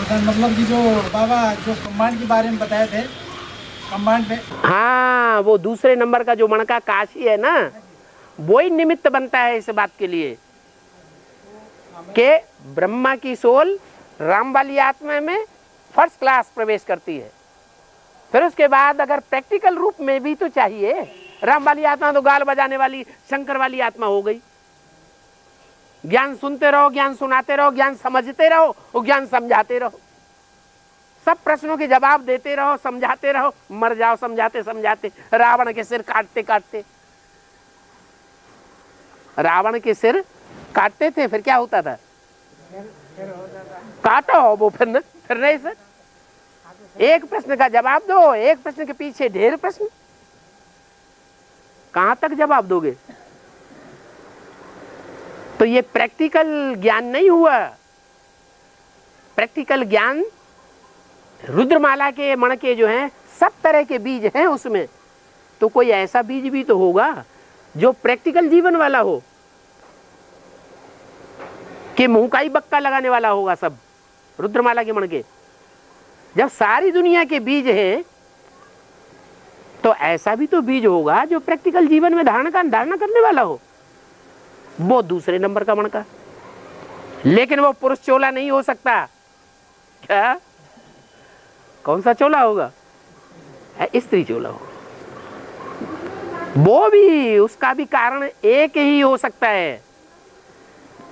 मतलब कि जो बाबा जो कम्बांड के बारे में बताए थे, कम्बांड पे, हाँ, वो दूसरे नंबर का जो मणका काशी है ना, वही निमित्त बनता है इस बात के लिए कि ब्रह्मा की सोल राम वाली आत्मा में फर्स्ट क्लास प्रवेश करती है। फिर उसके बाद अगर प्रैक्टिकल रूप में भी तो चाहिए। राम वाली आत्मा तो गाल बजाने वाली शंकर वाली आत्मा हो गई। ज्ञान सुनते रहो, ज्ञान सुनाते रहो, ज्ञान समझते रहो और ज्ञान समझाते रहो, सब प्रश्नों के जवाब देते रहो, समझाते रहो, मर जाओ समझाते समझाते। रावण के सिर काटते काटते, रावण के सिर काटते थे, फिर क्या होता था? काटो वो फिर नहीं सर, एक प्रश्न का जवाब दो, एक प्रश्न के पीछे ढेर प्रश्न, कहां तक जवाब दोगे? तो ये प्रैक्टिकल ज्ञान नहीं हुआ। प्रैक्टिकल ज्ञान रुद्रमाला के मणके जो हैं, सब तरह के बीज हैं उसमें। तो कोई ऐसा बीज भी तो होगा जो प्रैक्टिकल जीवन वाला हो, कि मुंह का ही बक्का लगाने वाला होगा सब रुद्रमाला के मणके। जब सारी दुनिया के बीज हैं तो ऐसा भी तो बीज होगा जो प्रैक्टिकल जीवन में धारणा करने वाला हो। वो दूसरे नंबर का मणका, लेकिन वो पुरुष चोला नहीं हो सकता। क्या? कौन सा चोला होगा? स्त्री चोला होगा। वो भी, उसका भी कारण एक ही हो सकता है।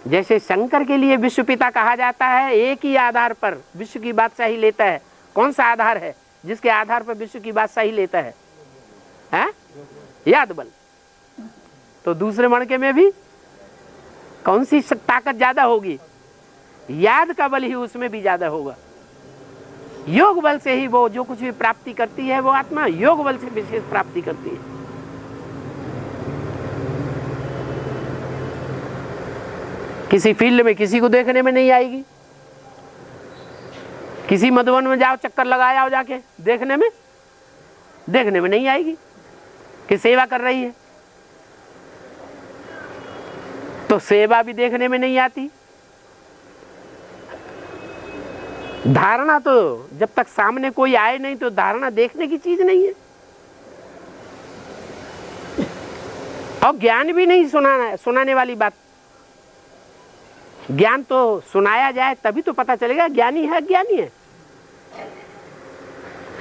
जैसे शंकर के लिए विश्व पिता कहा जाता है, एक ही आधार पर विश्व की बादशाही लेता है। कौन सा आधार है जिसके आधार पर विश्व की बादशाही लेता है? याद बल। तो दूसरे मणके में भी कौन सी ताकत ज्यादा होगी? याद का बल ही उसमें भी ज्यादा होगा। योग बल से ही वो जो कुछ भी प्राप्ति करती है, वो आत्मा योग बल से विशेष प्राप्ति करती है। किसी फील्ड में किसी को देखने में नहीं आएगी। किसी मधुवन में जाओ, चक्कर लगाया हो जाके, देखने में नहीं आएगी कि सेवा कर रही है। तो सेवा भी देखने में नहीं आती। धारणा तो जब तक सामने कोई आए नहीं, तो धारणा देखने की चीज नहीं है। और ज्ञान भी नहीं सुनाने वाली बात। ज्ञान तो सुनाया जाए तभी तो पता चलेगा ज्ञानी है अज्ञानी है।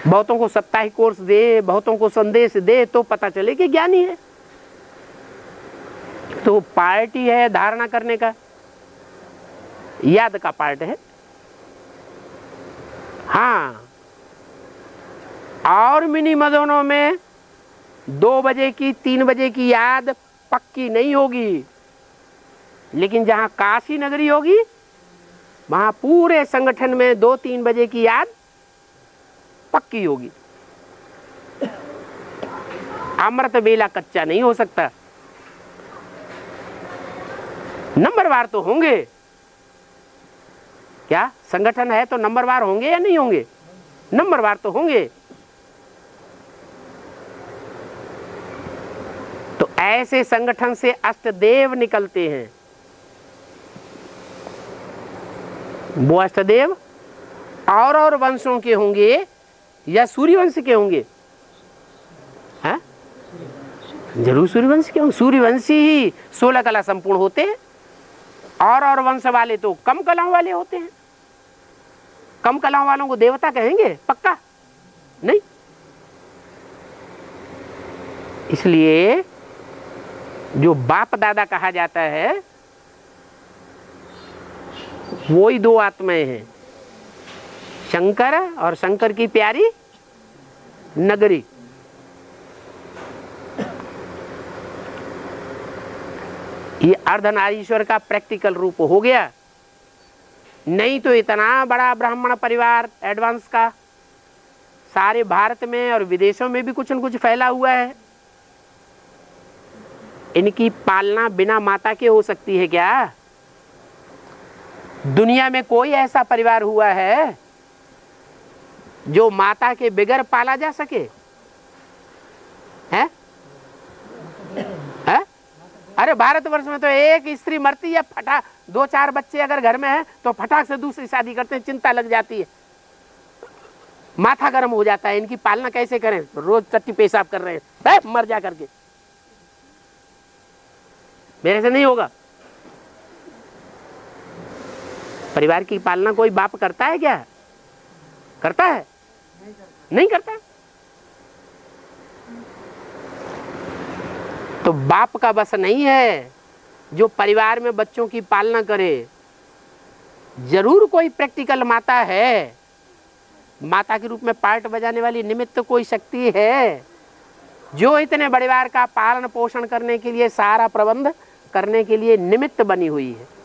बहुतों को साप्ताहिक कोर्स दे, बहुतों को संदेश दे, तो पता चले कि ज्ञानी है। तो पार्टी है धारणा करने का, याद का पार्ट है। हाँ, और मिनी मदनों में 2 बजे की 3 बजे की याद पक्की नहीं होगी, लेकिन जहां काशी नगरी होगी वहां पूरे संगठन में 2-3 बजे की याद पक्की होगी। अमृत बेला कच्चा नहीं हो सकता। नंबरवार तो होंगे। क्या संगठन है तो नंबरवार होंगे या नहीं होंगे? नंबरवार तो होंगे। तो ऐसे संगठन से अष्टदेव निकलते हैं। वो अष्टदेव और वंशों के होंगे या सूर्यवंश के होंगे? हैं? जरूर सूर्यवंश के होंगे। सूर्यवंशी ही 16 कला संपूर्ण होते हैं, और वंश वाले तो कम कलाओं वाले होते हैं। कम कलाओं वालों को देवता कहेंगे? पक्का नहीं। इसलिए जो बाप दादा कहा जाता है, वो ही 2 आत्माएं हैं, शंकर और शंकर की प्यारी नगरी। ये अर्धनारीश्वर का प्रैक्टिकल रूप हो गया। नहीं तो इतना बड़ा ब्राह्मण परिवार एडवांस का सारे भारत में और विदेशों में भी कुछ न कुछ फैला हुआ है। इनकी पालना बिना माता के हो सकती है क्या? दुनिया में कोई ऐसा परिवार हुआ है जो माता के बगैर पाला जा सके? है? अरे भारतवर्ष में तो एक स्त्री मरती है, फटा 2-4 बच्चे अगर घर में है तो फटाक से दूसरी शादी करते हैं, चिंता लग जाती है, माथा गर्म हो जाता है, इनकी पालना कैसे करें, रोज टट्टी पेशाब कर रहे हैं, मर जा करके, मेरे से नहीं होगा। परिवार की पालना कोई बाप करता है क्या? करता है? नहीं करता। तो बाप का बस नहीं है जो परिवार में बच्चों की पालना करे। जरूर कोई प्रैक्टिकल माता है, माता के रूप में पार्ट बजाने वाली निमित्त कोई शक्ति है जो इतने परिवार का पालन पोषण करने के लिए, सारा प्रबंध करने के लिए निमित्त बनी हुई है।